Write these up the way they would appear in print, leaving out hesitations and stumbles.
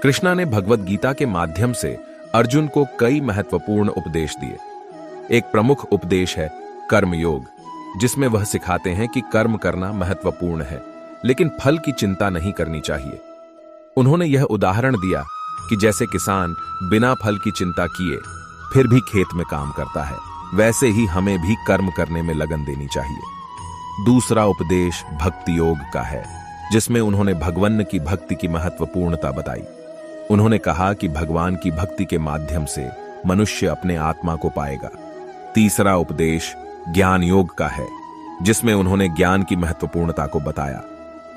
कृष्णा ने भगवद गीता के माध्यम से अर्जुन को कई महत्वपूर्ण उपदेश दिए। एक प्रमुख उपदेश है कर्मयोग, जिसमें वह सिखाते हैं कि कर्म करना महत्वपूर्ण है, लेकिन फल की चिंता नहीं करनी चाहिए। उन्होंने यह उदाहरण दिया कि जैसे किसान बिना फल की चिंता किए फिर भी खेत में काम करता है, वैसे ही हमें भी कर्म करने में लगन देनी चाहिए। दूसरा उपदेश भक्ति योग का है, जिसमें उन्होंने भगवान की भक्ति की महत्वपूर्णता बताई। उन्होंने कहा कि भगवान की भक्ति के माध्यम से मनुष्य अपने आत्मा को पाएगा। तीसरा उपदेश ज्ञान योग का है, जिसमें उन्होंने ज्ञान की महत्वपूर्णता को बताया।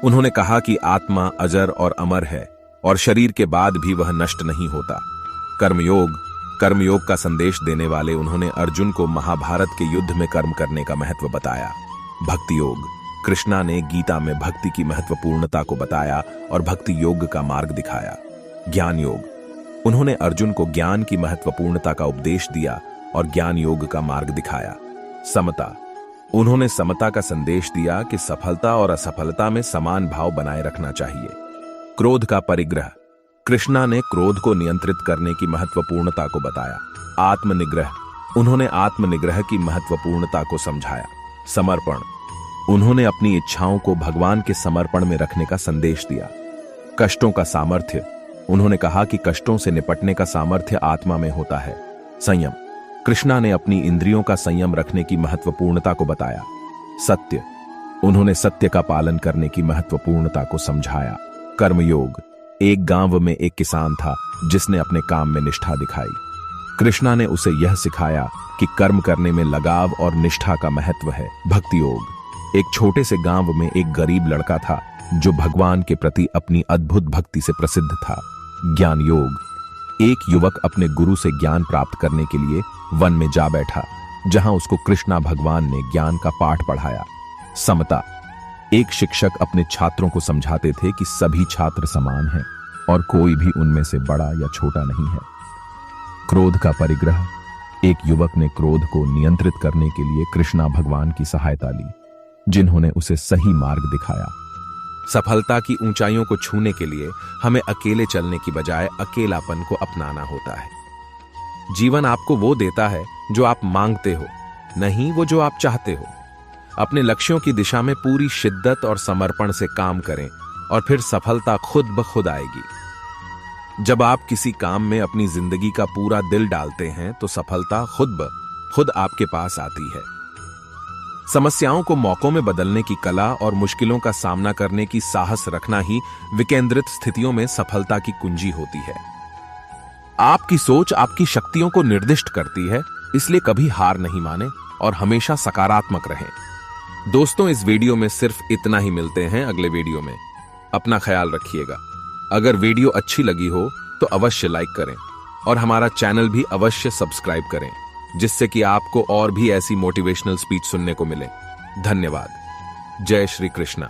उन्होंने कहा कि आत्मा अजर और अमर है और शरीर के बाद भी वह नष्ट नहीं होता। कर्मयोग का संदेश देने वाले उन्होंने अर्जुन को महाभारत के युद्ध में कर्म करने का महत्व बताया। भक्ति योग, कृष्णा ने गीता में भक्ति की महत्वपूर्णता को बताया और भक्ति योग का मार्ग दिखाया। ज्ञान योग, उन्होंने अर्जुन को ज्ञान की महत्वपूर्णता का उपदेश दिया और ज्ञान योग का मार्ग दिखाया। समता, उन्होंने समता का संदेश दिया कि सफलता और असफलता में समान भाव बनाए रखना चाहिए। क्रोध का परिग्रह, कृष्णा ने क्रोध को नियंत्रित करने की महत्वपूर्णता को बताया। आत्मनिग्रह, उन्होंने आत्मनिग्रह की महत्वपूर्णता को समझाया। समर्पण, उन्होंने अपनी इच्छाओं को भगवान के समर्पण में रखने का संदेश दिया। कष्टों का सामर्थ्य, उन्होंने कहा कि कष्टों से निपटने का सामर्थ्य आत्मा में होता है। संयम, कृष्णा ने अपनी इंद्रियों का संयम रखने की महत्वपूर्णता को बताया। सत्य, उन्होंने सत्य का पालन करने की महत्वपूर्णता को समझाया। कर्मयोग, एक गांव में एक किसान था जिसने अपने काम में निष्ठा दिखाई। कृष्णा ने उसे यह सिखाया कि कर्म करने में लगाव और निष्ठा का महत्व है। भक्ति योग, एक छोटे से गांव में एक गरीब लड़का था जो भगवान के प्रति अपनी अद्भुत भक्ति से प्रसिद्ध था। ज्ञान योग, एक युवक अपने गुरु से ज्ञान प्राप्त करने के लिए वन में जा बैठा, जहां उसको कृष्णा भगवान ने ज्ञान का पाठ पढ़ाया। समता, एक शिक्षक अपने छात्रों को समझाते थे कि सभी छात्र समान हैं और कोई भी उनमें से बड़ा या छोटा नहीं है। क्रोध का परिग्रह, एक युवक ने क्रोध को नियंत्रित करने के लिए कृष्णा भगवान की सहायता ली, जिन्होंने उसे सही मार्ग दिखाया। सफलता की ऊंचाइयों को छूने के लिए हमें अकेले चलने की बजाय अकेलापन को अपनाना होता है। जीवन आपको वो देता है जो आप मांगते हो, नहीं वो जो आप चाहते हो। अपने लक्ष्यों की दिशा में पूरी शिद्दत और समर्पण से काम करें और फिर सफलता खुद ब खुद आएगी। जब आप किसी काम में अपनी जिंदगी का पूरा दिल डालते हैं तो सफलता खुद ब खुद आपके पास आती है। समस्याओं को मौकों में बदलने की कला और मुश्किलों का सामना करने की साहस रखना ही विकेंद्रित स्थितियों में सफलता की कुंजी होती है। आपकी सोच आपकी शक्तियों को निर्दिष्ट करती है, इसलिए कभी हार नहीं माने और हमेशा सकारात्मक रहें। दोस्तों, इस वीडियो में सिर्फ इतना ही। मिलते हैं अगले वीडियो में। अपना ख्याल रखिएगा। अगर वीडियो अच्छी लगी हो तो अवश्य लाइक करें और हमारा चैनल भी अवश्य सब्सक्राइब करें, जिससे कि आपको और भी ऐसी मोटिवेशनल स्पीच सुनने को मिले। धन्यवाद। जय श्री कृष्णा।